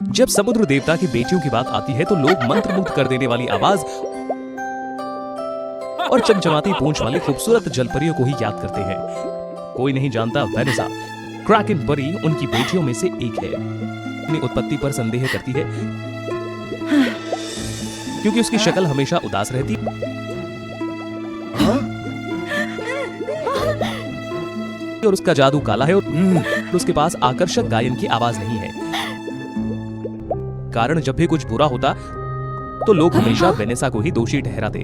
जब समुद्र देवता की बेटियों की बात आती है तो लोग मंत्रमुग्ध कर देने वाली आवाज और चमचमाती पूंछ वाली खूबसूरत जलपरियों को ही याद करते हैं। कोई नहीं जानता वेनेसा, क्रैकन परी उनकी बेटियों में से एक है। अपनी उत्पत्ति पर संदेह करती है क्योंकि उसकी शक्ल हमेशा उदास रहती और उसका जादू काला है और उसके पास आकर्षक गायन की आवाज नहीं है। कारण जब भी कुछ बुरा होता तो लोग हमेशा वेनेसा को ही दोषी ठहराते।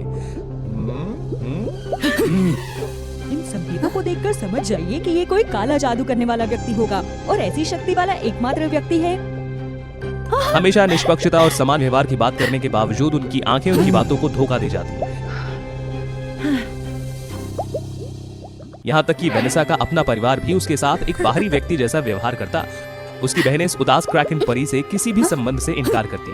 इन संकेतों को देखकर समझ जाइए कि ये कोई काला जादू करने वाला व्यक्ति होगा और ऐसी शक्ति वाला एकमात्र व्यक्ति है। हमेशा निष्पक्षता और समान व्यवहार की बात करने के बावजूद उनकी आंखें उनकी बातों को धोखा दे जाती। यहाँ तक कि वेनेसा का अपना परिवार भी उसके साथ एक बाहरी व्यक्ति जैसा व्यवहार करता। उसकी बहनें इस उदास क्रैकन परी से किसी भी संबंध से इनकार करती।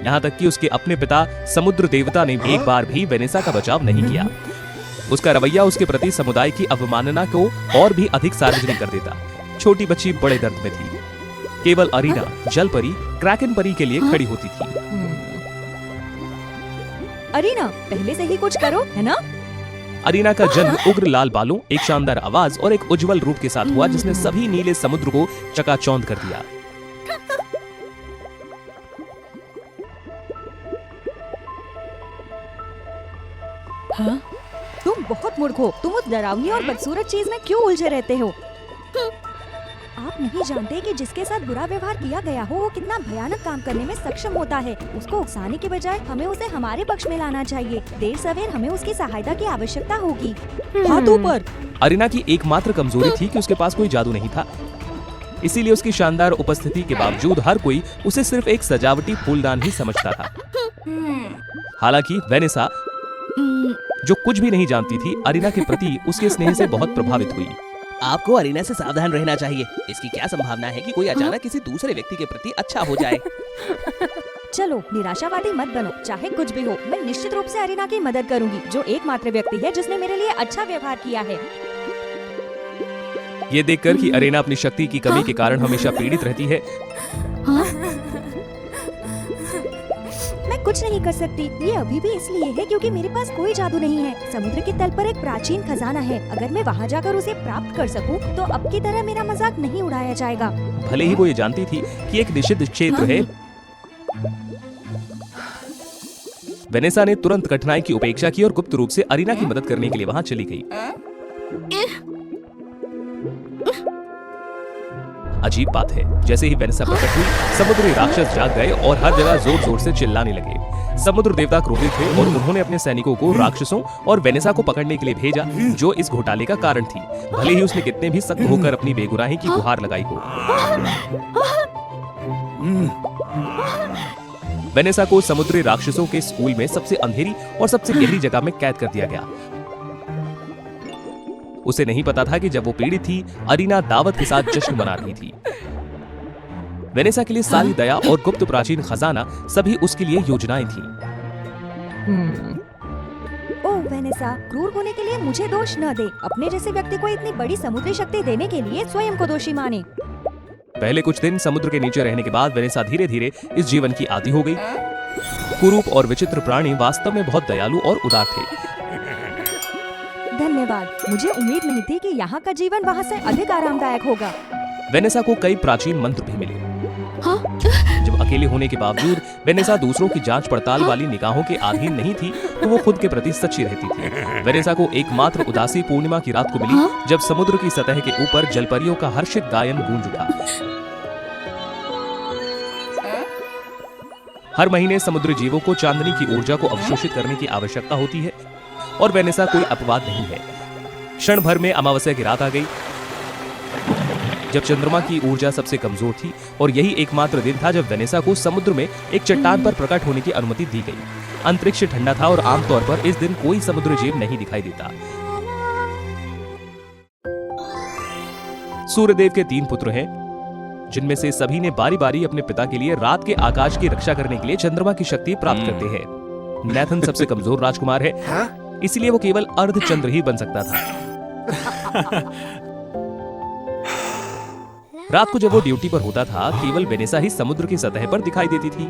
यहाँ तक कि उसके अपने पिता समुद्र देवता ने एक बार भी वेनेसा का बचाव नहीं किया। उसका रवैया उसके प्रति समुदाय की अवमानना को और भी अधिक सार्वजनिक कर देता। छोटी बच्ची बड़े दर्द में थी। केवल अरीना जल परी क्रैकन परी के लिए खड़ी होती थी। अरीना, पहले से ही कुछ करो, है ना? अरीना का जन्म उग्र लाल बालों, एक शानदार आवाज और एक उज्जवल रूप के साथ हुआ जिसने सभी नीले समुद्र को चकाचौंध कर दिया। हाँ? तुम बहुत मूर्ख हो। तुम उस डरावनी और बदसूरत चीज में क्यों उलझे रहते हो? आप नहीं जानते कि जिसके साथ बुरा व्यवहार किया गया हो वो कितना भयानक काम करने में सक्षम होता है। उसको उकसाने के बजाय हमें उसे हमारे पक्ष में लाना चाहिए। देर सवेर हमें उसकी सहायता की आवश्यकता होगी। हाथों पर। अरीना की एकमात्र कमजोरी थी कि उसके पास कोई जादू नहीं था। इसीलिए उसकी शानदार उपस्थिति के बावजूद हर कोई उसे सिर्फ एक सजावटी फूलदान ही समझता था। हालांकि वेनेसा, जो कुछ भी नहीं जानती थी, अरीना के प्रति उसके स्नेह से बहुत प्रभावित हुई। आपको अरीना से सावधान रहना चाहिए। इसकी क्या संभावना है कि कोई अचानक किसी दूसरे व्यक्ति के प्रति अच्छा हो जाए। चलो, निराशावादी मत बनो। चाहे कुछ भी हो, मैं निश्चित रूप से अरीना की मदद करूंगी, जो एकमात्र व्यक्ति है जिसने मेरे लिए अच्छा व्यवहार किया है। ये देखकर कि अरीना अपनी शक्ति की कमी के कारण हमेशा पीड़ित रहती है, मैं कुछ नहीं कर सकती। ये अभी भी इसलिए है क्योंकि मेरे पास कोई जादू नहीं है। समुद्र के तल पर एक प्राचीन खजाना है। अगर मैं वहाँ जाकर उसे प्राप्त कर सकूं, तो अब की तरह मेरा मजाक नहीं उड़ाया जाएगा। भले ही वो ये जानती थी कि एक निषिद्ध क्षेत्र है। वेनेसा ने तुरंत कठिनाई की उपेक्षा की और गुप्त रूप से अरीना की मदद करने के लिए वहाँ चली गई। अजीब बात है, जैसे ही वेनेसा प्रकट हुई, समुद्री राक्षस जाग गए और हर जगह जोर जोर से चिल्लाने लगे। समुद्र देवता क्रोधित थे और उन्होंने अपने सैनिकों को राक्षसों और वेनेसा को पकड़ने के लिए भेजा, जो इस घोटाले का कारण थी, भले ही उसने कितने भी सख्त होकर अपनी बेगुनाही की गुहार लगाई हो। वेनेसा को समुद्री राक्षसों के स्कूल में सबसे अंधेरी और सबसे गहरी जगह में कैद कर दिया गया। उसे नहीं पता था कि जब वो पीड़ित थी, अरीना दावत के साथ जश्न मना रही थी। वेनेसा के लिए सारी दया और गुप्त प्राचीन खजाना सभी उसके लिए योजनाएं थी। ओह वेनेसा, क्रूर होने के लिए मुझे दोष न दे। अपने जैसे व्यक्ति को इतनी बड़ी समुद्री शक्ति देने के लिए स्वयं को दोषी माने। पहले कुछ दिन समुद्र के नीचे रहने के बाद वेनेसा धीरे धीरे इस जीवन की आदी हो गई। कुरूप और विचित्र प्राणी वास्तव में बहुत दयालु और उदार थे। धन्यवाद। मुझे उम्मीद नहीं थी कि यहाँ का जीवन वहाँ से अधिक आरामदायक होगा। वेनेसा को कई प्राचीन मंत्र भी मिले। हाँ? जब अकेले होने के बावजूद वेनेसा दूसरों की जांच पड़ताल वाली निगाहों के अधीन नहीं थी, तो वो खुद के प्रति सच्ची रहती थी। वेनेसा को एकमात्र उदासी पूर्णिमा की रात को मिली, जब समुद्र की सतह के ऊपर जलपरियों का हर्षित गायन गूंज उठा। हर महीने समुद्री जीवों को चांदनी की ऊर्जा को अवशोषित करने की आवश्यकता होती है और वेनेसा कोई अपवाद नहीं है। क्षण भर में अमावस्या की रात आ गई, जब चंद्रमा की ऊर्जा सबसे कमजोर थी, और यही एकमात्र दिन था जब वेनेसा को समुद्र में एक चट्टान पर प्रकट होने की अनुमति दी गई। अंतरिक्ष ठंडा था और आमतौर पर इस दिन कोई समुद्री जीव नहीं दिखाई देता। सूर्यदेव के 3 पुत्र हैं, जिनमें से सभी ने बारी बारी अपने पिता के लिए रात के आकाश की रक्षा करने के लिए चंद्रमा की शक्ति प्राप्त करते हैं। नेथन सबसे कमजोर राजकुमार है, इसलिए वो केवल अर्धचंद्र ही बन सकता था। रात को जब वो ड्यूटी पर होता था, केवल वेनेसा ही समुद्र की सतह पर दिखाई देती थी।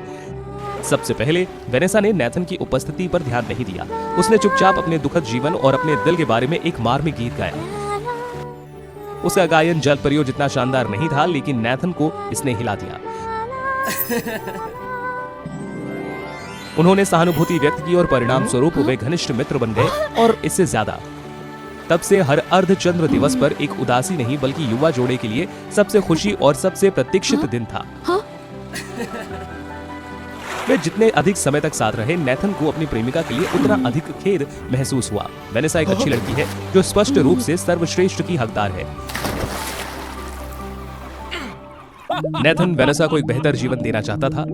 सबसे पहले वेनेसा ने नेथन की उपस्थिति पर ध्यान नहीं दिया। उसने चुपचाप अपने दुखद जीवन और अपने दिल के बारे में एक मार्मिक गीत गाया। उसका गायन जल परियों जितना शानदार नहीं था, लेकिन नेथन को इसने हिला दिया। उन्होंने सहानुभूति व्यक्त की और परिणाम स्वरूप वे घनिष्ठ मित्र बन गए, और इससे ज्यादा। तब से हर अर्धचंद्र दिवस पर एक उदासी नहीं बल्कि युवा जोड़े के लिए सबसे खुशी और सबसे प्रतीक्षित दिन था। वे जितने अधिक समय तक साथ रहे, नेथन को अपनी प्रेमिका के लिए उतना अधिक खेद महसूस हुआ। वेनेसा एक अच्छी लड़की है जो स्पष्ट रूप से सर्वश्रेष्ठ की हकदार है। नेथन वेनेसा को एक बेहतर जीवन देना चाहता था।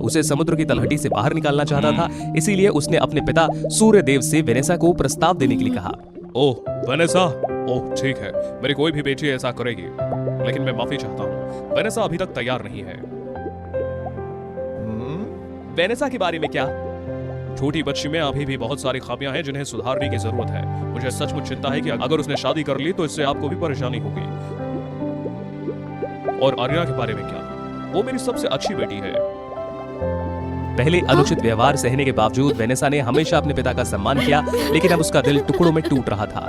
उसे समुद्र की तलहटी से बाहर निकालना चाहता था। इसीलिए उसने अपने पिता सूर्यदेव से वेनेसा को प्रस्ताव देने के लिए कहा। ओह वेनेसा, ओह ठीक है, मेरी कोई भी बेटी ऐसा करेगी, लेकिन मैं माफी चाहता हूँ, वेनेसा अभी तक तैयार नहीं है। वेनेसा के बारे में क्या? छोटी बच्ची में अभी भी बहुत सारी खामियां हैं जिन्हें सुधारने की जरूरत है। मुझे सचमुच चिंता है कि अगर उसने शादी कर ली तो इससे आपको भी परेशानी होगी। और आर्या के बारे में क्या? वो मेरी सबसे अच्छी बेटी है। पहले अनुचित व्यवहार सहने के बावजूद वेनेसा ने हमेशा अपने पिता का सम्मान किया, लेकिन अब उसका दिल टुकड़ों में टूट रहा था।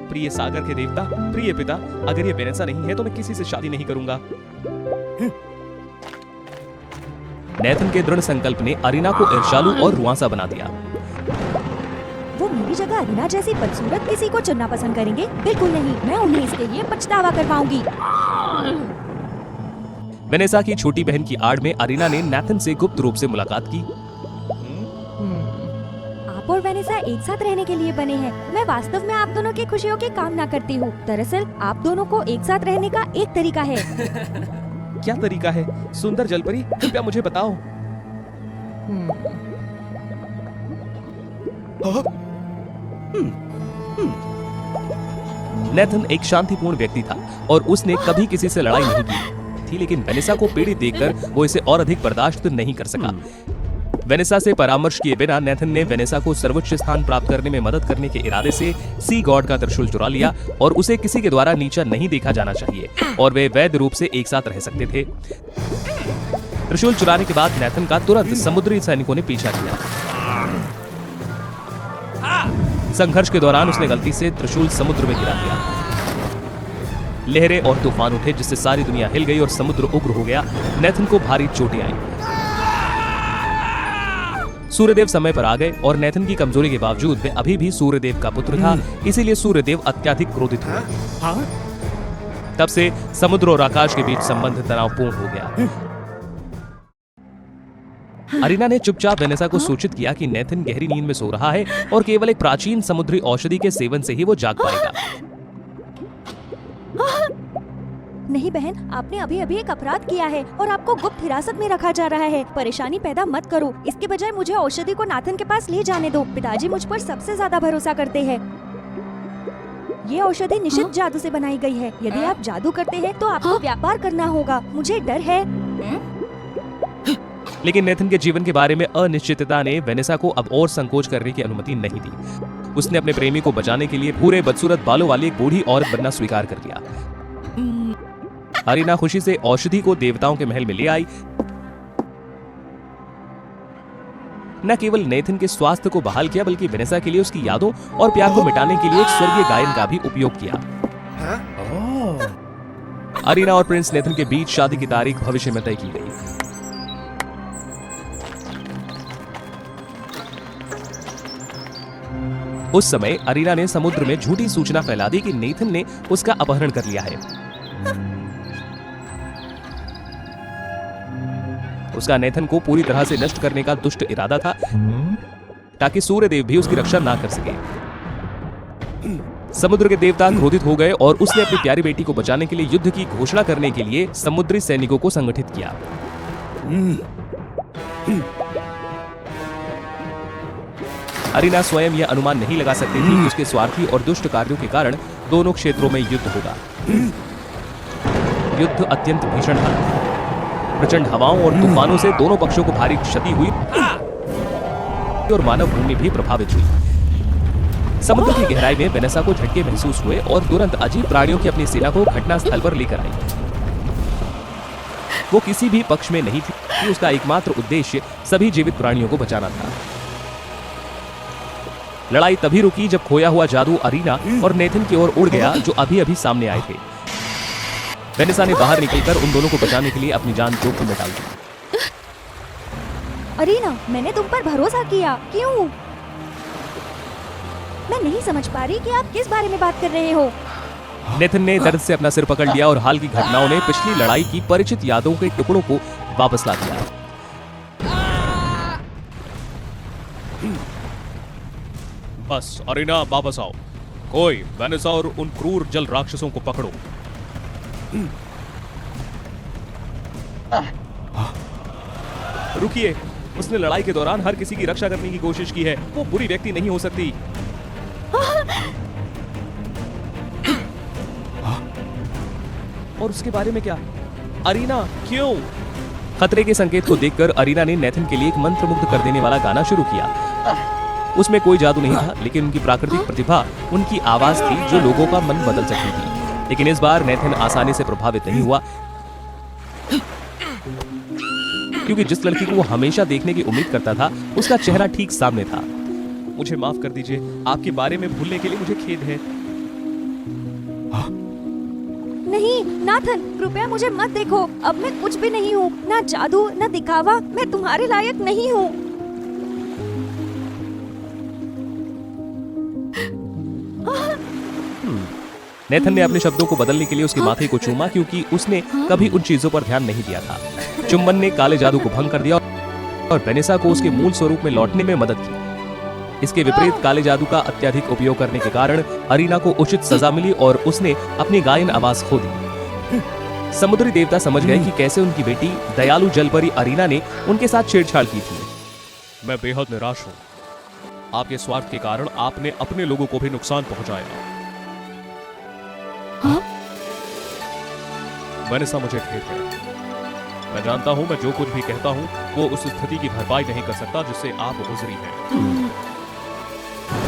प्रिय सागर के देवता, प्रिय पिता, अगर ये वेनेसा नहीं है तो मैं किसी से शादी नहीं करूंगा। नेथन के दृढ़ संकल्प ने अरीना को ईर्ष्यालु और रुआंसा बना दिया। वो मेरी जगह अरीना जैसी बदसूरत किसी को चुनना पसंद करेंगे? बिल्कुल नहीं। मैं उन्हें इसके लिए पछतावा करवाऊंगी। वेनेसा की छोटी बहन की आड़ में अरीना ने नेथन से गुप्त रूप से मुलाकात की। आप और वेनेसा एक साथ रहने के लिए बने हैं। मैं वास्तव में आप दोनों की खुशियों की कामना करती हूँ। दरअसल आप दोनों को एक साथ रहने का एक तरीका है। क्या तरीका है? सुंदर जलपरी, कृपया मुझे बताओ। नेथन एक शांतिपूर्ण व्यक्ति था और उसने कभी किसी से लड़ाई नहीं की थी, लेकिन वेनेसा को पीड़ित देखकर वो इसे और अधिक बर्दाश्त नहीं कर सका। वेनेसा से परामर्श किए बिना नेथन ने वेनेसा को सर्वोच्च स्थान प्राप्त करने में मदद करने के इरादे से सी गॉड का त्रिशूल चुरा लिया, और उसे किसी के द्वारा नीचा नहीं देखा जाना चाहिए और वे वैध रूप से एक साथ रह सकते थे। त्रिशूल चुराने के बाद नेथन का तुरंत समुद्री सैनिकों ने पीछा किया। संघर्ष के दौरान उसने गलती से त्रिशूल समुद्र में गिरा दिया। लहरें और तूफान उठे जिससे सारी दुनिया हिल गई और समुद्र उग्र हो गया। नेथन को भारी चोटें आई। सूर्यदेव समय पर आ गए और नेथन की कमजोरी के बावजूद वे अभी भी सूर्यदेव का पुत्र था, इसीलिए सूर्यदेव अत्यधिक क्रोधित हुए। तब से समुद्र और आकाश के बीच संबंध तनावपूर्ण हो गया। अरीना ने चुपचाप वेनेसा को सूचित किया कि नेथन गहरी नींद में सो रहा है और केवल एक प्राचीन समुद्री औषधि के सेवन से ही वो जाग पाएगा। नहीं बहन, आपने अभी अभी एक अपराध किया है और आपको गुप्त हिरासत में रखा जा रहा है। परेशानी पैदा मत करो। इसके बजाय मुझे औषधि को नाथन के पास ले जाने दो। पिताजी मुझ पर सबसे ज्यादा भरोसा करते हैं। ये औषधि निषिद्ध जादू से बनाई गई है। यदि आप जादू करते हैं तो आपको व्यापार करना होगा। मुझे डर है। लेकिन नेथन के जीवन के बारे में अनिश्चितता ने वेनेसा को अब और संकोच करने की अनुमति नहीं दी। उसने अपने प्रेमी को बचाने के लिए पूरे बदसूरत बालों वाली एक बूढ़ी औरत बनना स्वीकार कर लिया। अरीना खुशी से औषधि को देवताओं के महल में ले आई। न केवल नेथन के स्वास्थ्य को बहाल किया, बल्कि वेनेसा के लिए उसकी यादों और प्यार को मिटाने के लिए एक स्वर्गीय गायन का भी उपयोग किया। अरीना और प्रिंस नेथन के बीच शादी की तारीख भविष्य में तय की गई। उस समय अरीना ने समुद्र में झूठी सूचना फैला दी कि नेथन ने उसका अपहरण कर लिया है। उसका नेथन को पूरी तरह से नष्ट करने का दुष्ट इरादा था, ताकि सूर्यदेव भी उसकी रक्षा ना कर सके। समुद्र के देवता क्रोधित हो गए और उसने अपनी प्यारी बेटी को बचाने के लिए युद्ध की घोषणा करने के लिए समुद्री सैनिकों को संगठित किया। अरीना स्वयं यह अनुमान नहीं लगा सकती थी कि उसके स्वार्थी और दुष्ट कार्यों के कारण दोनों क्षेत्रों में युद्ध होगा। युद्ध अत्यंत भीषण था। प्रचंड हवाओं और तूफानों से दोनों पक्षों को भारी क्षति हुई और मानव भूमि भी प्रभावित हुई। समुद्र की गहराई में वेनेसा को झटके महसूस हुए और तुरंत अजीब प्राणियों की अपनी सेना को घटनास्थल पर लेकर आई। वो किसी भी पक्ष में नहीं थी कि उसका एकमात्र उद्देश्य सभी जीवित प्राणियों को बचाना था। लड़ाई तभी रुकी जब खोया हुआ जादू अरीना और नेथन की ओर उड़ गया, जो अभी अभी सामने आए थे। वेनेसा ने बाहर निकलकर उन दोनों को बचाने के लिए अपनी जान जोखिम में डाल दी। अरीना, मैंने तुम पर भरोसा किया, क्यों? मैं नहीं समझ पा रही कि आप किस बारे में बात कर रहे हो। नेथन ने दर्द से अपना सिर पकड़ लिया और हाल की घटनाओं ने पिछली लड़ाई की परिचित यादों के टुकड़ों को वापस ला दिया। बस अरीना, वापस आओ। कोई वेनेसा और उन क्रूर जल राक्षसों को पकड़ो। रुकिए, उसने लड़ाई के दौरान हर किसी की रक्षा करने की कोशिश की है। वो बुरी व्यक्ति नहीं हो सकती। और उसके बारे में क्या? अरीना, क्यों? खतरे के संकेत को देखकर अरीना ने नेथन के लिए एक मंत्रमुग्ध कर देने वाला गाना शुरू किया। उसमें कोई जादू नहीं था, लेकिन उनकी प्राकृतिक प्रतिभा, उनकी आवाज थी जो लोगों का मन बदल सकती थी। लेकिन इस बार नेथन आसानी से प्रभावित नहीं हुआ, क्योंकि जिस लड़की को वो हमेशा देखने की उम्मीद करता था, उसका चेहरा ठीक सामने था। मुझे माफ कर दीजिए, आपके बारे में भूलने के लिए मुझे खेद है। नहीं नाथन, कृपया मुझे मत देखो। अब मैं कुछ भी नहीं हूँ, ना जादू ना दिखावा। मैं तुम्हारे लायक नहीं हूँ। नेथन ने अपने शब्दों को बदलने के लिए उसके माथे को चूमा, क्योंकि उसने कभी उन चीजों पर ध्यान नहीं दिया था। चुंबन ने काले जादू को भंग कर दिया और वेनेसा को उसके मूल स्वरूप में लौटने में मदद की। इसके विपरीत काले जादू का अत्यधिक उपयोग करने के कारण अरीना को उचित सजा मिली और उसने अपनी गायन आवाज खो दी। समुद्री देवता समझ गए कि कैसे उनकी बेटी दयालु जलपरी अरीना ने उनके साथ छेड़छाड़ की थी। मैं बेहद निराश हूँ। आपके स्वार्थ के कारण आपने अपने लोगों को भी नुकसान पहुंचाया। वेनेसा, मुझे खेद है। मैं जानता हूँ मैं जो कुछ भी कहता हूँ वो उस स्थिति की भरपाई नहीं कर सकता जिससे आप गुजरी हैं।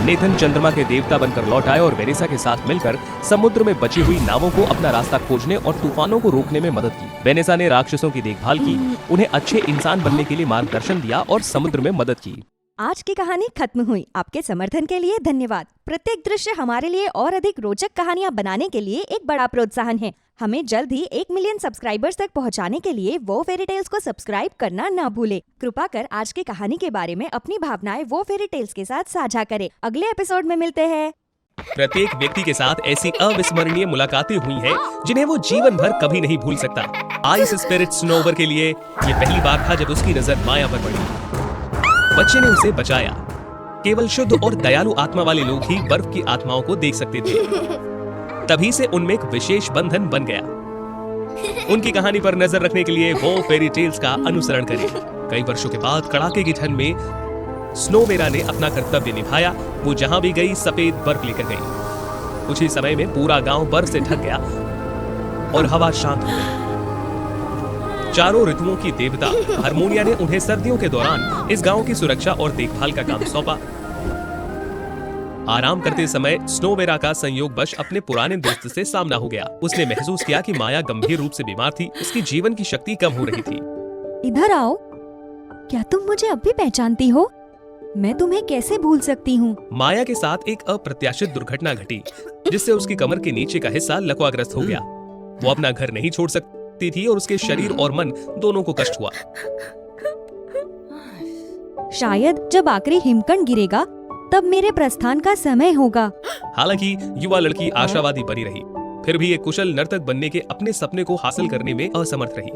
नेथन चंद्रमा के देवता बनकर लौट आए और वेनेसा के साथ मिलकर समुद्र में बची हुई नावों को अपना रास्ता खोजने और तूफानों को रोकने में मदद की। वेनेसा ने राक्षसों की देखभाल की, उन्हें अच्छे इंसान बनने के लिए मार्गदर्शन दिया और समुद्र में मदद की। आज की कहानी खत्म हुई। आपके समर्थन के लिए धन्यवाद। प्रत्येक दृश्य हमारे लिए और अधिक रोचक कहानियां बनाने के लिए एक बड़ा प्रोत्साहन है। हमें जल्द ही 1 मिलियन सब्सक्राइबर्स तक पहुंचाने के लिए वो फेरी टेल्स को सब्सक्राइब करना ना भूले। कृपा कर आज की कहानी के बारे में अपनी भावनाएं वो फेरी टेल्स के साथ साझा करें। अगले एपिसोड में मिलते हैं। प्रत्येक व्यक्ति के साथ ऐसी अविस्मरणीय मुलाकातें हुई हैं जिन्हें वो जीवन भर कभी नहीं भूल सकता। आइस स्पिरिट स्नोवर के लिए ये पहली बार था जब उसकी नजर माया पर पड़ी। बच्चे ने उसे बचाया। केवल शुद्ध और दयालु आत्मा वाले लोग ही बर्फ की आत्माओं को देख सकते थे। तभी से उनमें एक विशेष बंधन बन गया। उनकी कहानी पर नजर रखने के लिए वो फेरी टेल्स का अनुसरण करें। कई वर्षों के बाद कड़ाके की ठंड में स्नोवेरा ने अपना कर्तव्य निभाया। वो जहां भी गई सफेद बर्फ लेकर गई। कुछ ही समय में पूरा गांव बर्फ से ढक गया और हवा शांत हो गई। चारों ऋतुओं की देवता हारमोनिया ने उन्हें सर्दियों के दौरान इस गांव की सुरक्षा और देखभाल का काम सौंपा। आराम करते समय स्नोवेरा का संयोगवश अपने पुराने दोस्त से सामना हो गया। उसने महसूस किया कि माया गंभीर रूप से बीमार थी। उसकी जीवन की शक्ति कम हो रही थी। इधर आओ। क्या तुम मुझे अब भी पहचानती हो? मैं तुम्हें कैसे भूल सकती हूँ? माया के साथ एक अप्रत्याशित दुर्घटना घटी, जिससे उसकी कमर के नीचे का हिस्सा लकवाग्रस्त हो गया। वो अपना घर नहीं छोड़ सकती थी और उसके शरीर और मन दोनों को कष्ट हुआ। शायद जब आखिरी हिमकंड गिरेगा तब मेरे प्रस्थान का समय होगा। हालांकि युवा लड़की आशावादी बनी रही, फिर भी एक कुशल नर्तक बनने के अपने सपने को हासिल करने में असमर्थ रही।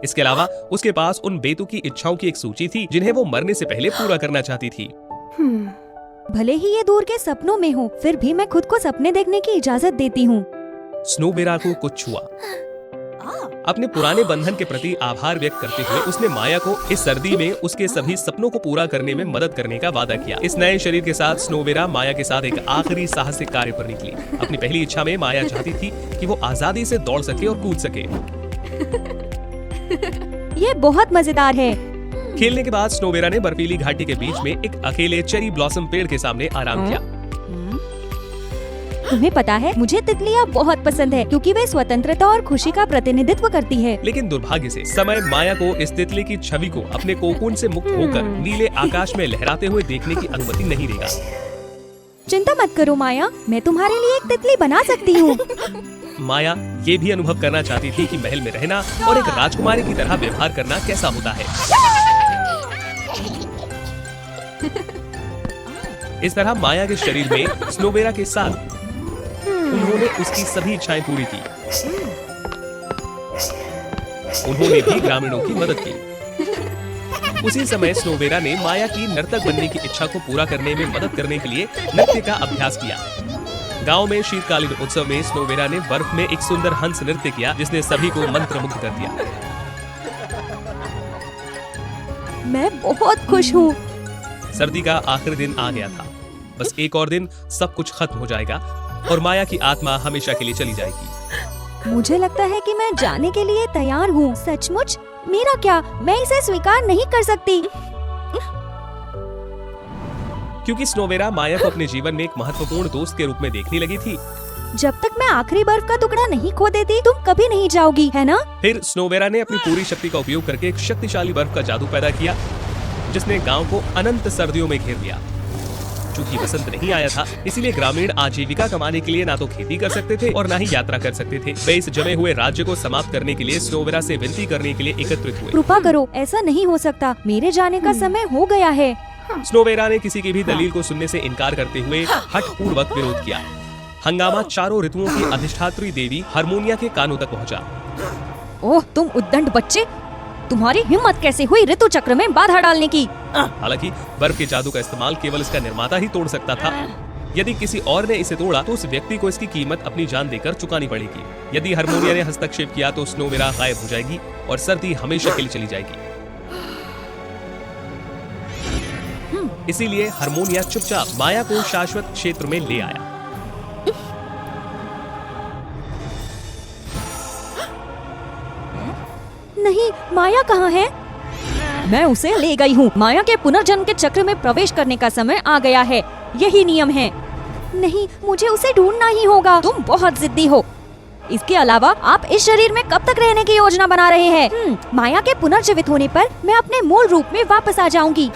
इसके अलावा उसके पास उन बेतुकी इच्छाओं की एक सूची थी जिन्हें वो मरने से पहले पूरा करना चाहती थी। भले ही ये दूर के सपनों में हो, फिर भी मैं खुद को सपने देखने की इजाजत देती हूँ। स्नोवेरा को कुछ छुआ। अपने पुराने बंधन के प्रति आभार व्यक्त करते हुए उसने माया को इस सर्दी में उसके सभी सपनों को पूरा करने में मदद करने का वादा किया। इस नए शरीर के साथ स्नोवेरा माया के साथ एक आखिरी साहसिक कार्य पर निकली। अपनी पहली इच्छा में माया चाहती थी कि वो आजादी से दौड़ सके और कूद सके। ये बहुत मजेदार है। खेलने के बाद स्नोवेरा ने बर्फीली घाटी के बीच में एक अकेले चेरी ब्लॉसम पेड़ के सामने आराम किया। तुम्हें पता है मुझे तितलियाँ बहुत पसंद है क्योंकि वे स्वतंत्रता और खुशी का प्रतिनिधित्व करती है। लेकिन दुर्भाग्य से समय माया को इस तितली की छवि को अपने कोकून से मुक्त होकर नीले आकाश में लहराते हुए देखने की अनुमति नहीं देगा। चिंता मत करो माया, मैं तुम्हारे लिए एक तितली बना सकती हूँ। माया ये भी अनुभव करना चाहती थी कि महल में रहना और एक राजकुमारी की तरह व्यवहार करना कैसा होता है। इस तरह माया के शरीर में स्नोबेरा के साथ उन्होंने उसकी सभी इच्छाएं पूरी की। उन्होंने भी ग्रामीणों की मदद की। उसी समय स्नोबेरा ने माया की नर्तक बनने की इच्छा को पूरा करने में मदद करने के लिए नृत्य का अभ्यास किया। गांव में शीतकालीन उत्सव में स्नोबेरा ने बर्फ में एक सुंदर हंस नृत्य किया जिसने सभी को मंत्रमुग्ध कर दिया। मैं बहुत खुश हूँ। सर्दी का आखिरी दिन आ गया था। बस एक और दिन सब कुछ खत्म हो जाएगा और माया की आत्मा हमेशा के लिए चली जाएगी। मुझे लगता है कि मैं जाने के लिए तैयार हूँ। सचमुच? मेरा क्या? मैं इसे स्वीकार नहीं कर सकती। क्योंकि स्नोबेरा माया को अपने जीवन में एक महत्वपूर्ण दोस्त के रूप में देखने लगी थी। जब तक मैं आखिरी बर्फ का टुकड़ा नहीं खो देती तुम कभी नहीं जाओगी, है ना? फिर स्नोबेरा ने अपनी पूरी शक्ति का उपयोग करके एक शक्तिशाली बर्फ का जादू पैदा किया जिसने गांव को अनंत सर्दियों में घेर लिया। चूंकि वसंत नहीं आया था, इसीलिए ग्रामीण आजीविका कमाने के लिए ना तो खेती कर सकते थे और ना ही यात्रा कर सकते थे। वे इस जमे हुए राज्य को समाप्त करने के लिए स्नोबेरा से विनती करने के लिए एकत्रित हुए। कृपा करो, ऐसा नहीं हो सकता। मेरे जाने का समय हो गया है। स्नोबेरा ने किसी की भी दलील को सुनने से इनकार करते हुए हठपूर्वक विरोध किया। हंगामा चारों ऋतुओं की अधिष्ठात्री देवी हारमोनिया के कानों तक पहुंचा। ओह, तुम उद्दंड बच्चे, तुम्हारी हिम्मत कैसे हुई ऋतु चक्र में बाधा डालने की? हालांकि बर्फ के जादू का इस्तेमाल केवल इसका निर्माता ही तोड़ सकता था। यदि किसी और ने इसे तोड़ा तो उस व्यक्ति को इसकी कीमत अपनी जान देकर चुकानी पड़ेगी। यदि हारमोनिया ने हस्तक्षेप किया तो स्नोबेरा गायब हो जाएगी और सर्दी हमेशा के लिए चली जाएगी। इसीलिए हारमोनिया चुपचाप माया को शाश्वत क्षेत्र में ले आया। नहीं, माया कहाँ है? मैं उसे ले गई हूँ। माया के पुनर्जन्म के चक्र में प्रवेश करने का समय आ गया है। यही नियम है। नहीं, मुझे उसे ढूंढना ही होगा। तुम बहुत जिद्दी हो। इसके अलावा आप इस शरीर में कब तक रहने की योजना बना रहे हैं? माया के पुनर्जीवित होने पर मैं अपने मूल रूप में वापस आ जाऊंगी।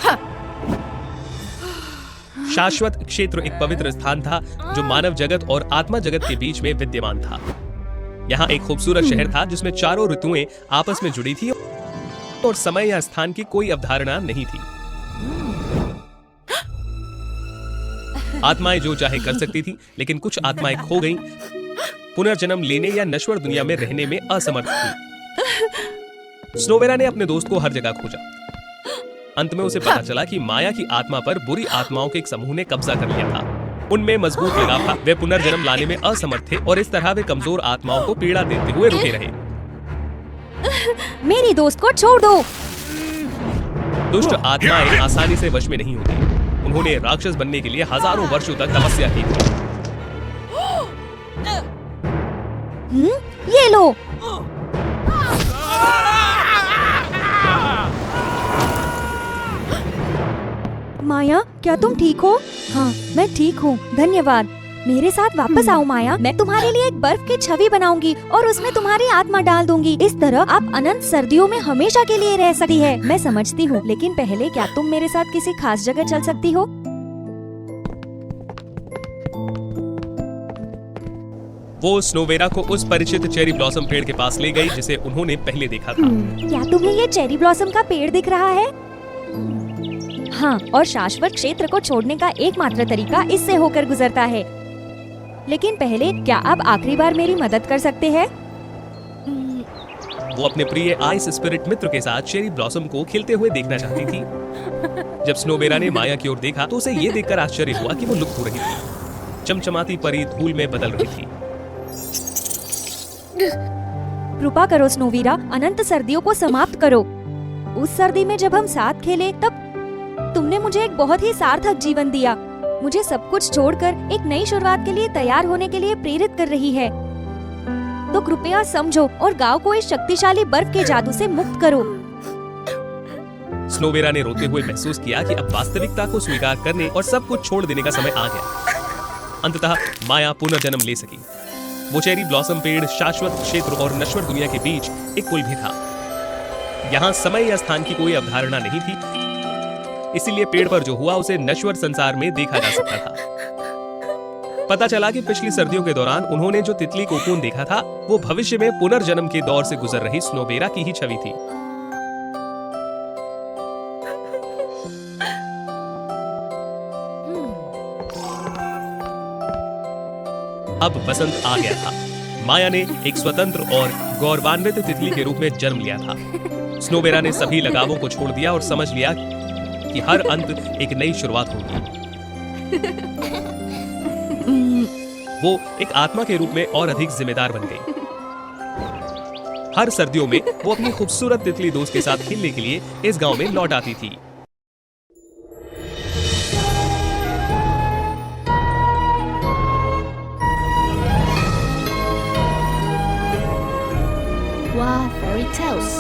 शाश्वत क्षेत्र एक पवित्र स्थान था जो मानव जगत और आत्मा जगत के बीच में विद्यमान था। यहाँ एक खूबसूरत शहर था जिसमें चारों ऋतुएं आपस में जुड़ी थी और समय या स्थान की कोई अवधारणा नहीं थी। आत्माएं जो चाहे कर सकती थी, लेकिन कुछ आत्माएं खो गईं, पुनर्जन्म लेने या नश्वर दुनिया में रहने में असमर्थ थी। स्नोबेरा ने अपने दोस्त को हर जगह खोजा। अंत में उसे पता चला कि माया की आत्मा पर बुरी आत्माओं के एक समूह ने कब्जा कर लिया था। उनमें मजबूत लगाव था। वे पुनर्जन्म लाने में असमर्थ थे और इस तरह वे कमजोर आत्माओं को पीड़ा देते हुए रुके रहे। मेरी दोस्त को छोड़ दो। दुष्ट आत्माएं आसानी से वश में नहीं होती। उन्होंने राक्षस बनने के लिए हजारों वर्षों तक तपस्या की थी। ये लो। माया, क्या तुम ठीक हो? हाँ, मैं ठीक हूँ, धन्यवाद। मेरे साथ वापस आओ माया। मैं तुम्हारे लिए एक बर्फ की छवि बनाऊंगी और उसमें तुम्हारी आत्मा डाल दूंगी। इस तरह आप अनंत सर्दियों में हमेशा के लिए रह सकती है। मैं समझती हूँ, लेकिन पहले क्या तुम मेरे साथ किसी खास जगह चल सकती हो? वो स्नोबेरा को उस परिचित चेरी ब्लॉसम पेड़ के पास ले गई जिसे उन्होंने पहले देखा था। क्या तुम्हें ये चेरी ब्लॉसम का पेड़ दिख रहा है? हाँ, और शाश्वत क्षेत्र को छोड़ने का एकमात्र तरीका इससे होकर गुजरता है। लेकिन पहले क्या आप आखिरी बार मेरी मदद कर सकते हैं? वो अपने प्रिय आइस स्पिरिट मित्र के साथ चेरी ब्लॉसम को खिलते हुए देखना चाहती थी। जब स्नोबेरा ने माया की ओर देखा तो उसे ये देखकर आश्चर्य हुआ कि वो लुप्त हो रही थी। चमचमाती परी धूल में बदल रही थी। कृपा करो स्नोवीरा, अनंत सर्दियों को समाप्त करो। उस सर्दी में जब हम साथ खेले तब तुमने मुझे एक बहुत ही सार्थक जीवन दिया। मुझे सब कुछ छोड़कर एक नई शुरुआत के लिए तैयार होने के लिए प्रेरित कर रही है। तो कृपया समझो और गांव को इस शक्तिशाली बर्फ के जादू से मुक्त करो। स्नोबेरा ने रोते हुए महसूस किया कि अब वास्तविकता को स्वीकार करने और सब कुछ छोड़ देने का समय आ गया। अंततः माया पुनर्जन्म ले सकी। वो चेरी ब्लॉसम पेड़ शाश्वत क्षेत्र और नश्वर दुनिया के बीच एक पुल भी था। यहाँ समय या स्थान की कोई अवधारणा नहीं थी, इसीलिए पेड़ पर जो हुआ उसे नश्वर संसार में देखा जा सकता था। पता चला कि पिछली सर्दियों के दौरान उन्होंने जो तितली कोकून देखा था वो भविष्य में पुनर्जन्म के दौर से गुजर रही स्नोबेरा की ही छवि थी। अब बसंत आ गया था। माया ने एक स्वतंत्र और गौरवान्वित तितली के रूप में जन्म लिया था। स्नोबेरा ने सभी लगावों को छोड़ दिया और समझ लिया कि हर अंत एक नई शुरुआत होगी। वो एक आत्मा के रूप में और अधिक जिम्मेदार बन गई। हर सर्दियों में वो अपनी खूबसूरत तितली दोस्त के साथ खेलने के लिए इस गांव में लौट आती थी। Wow, fairy tales.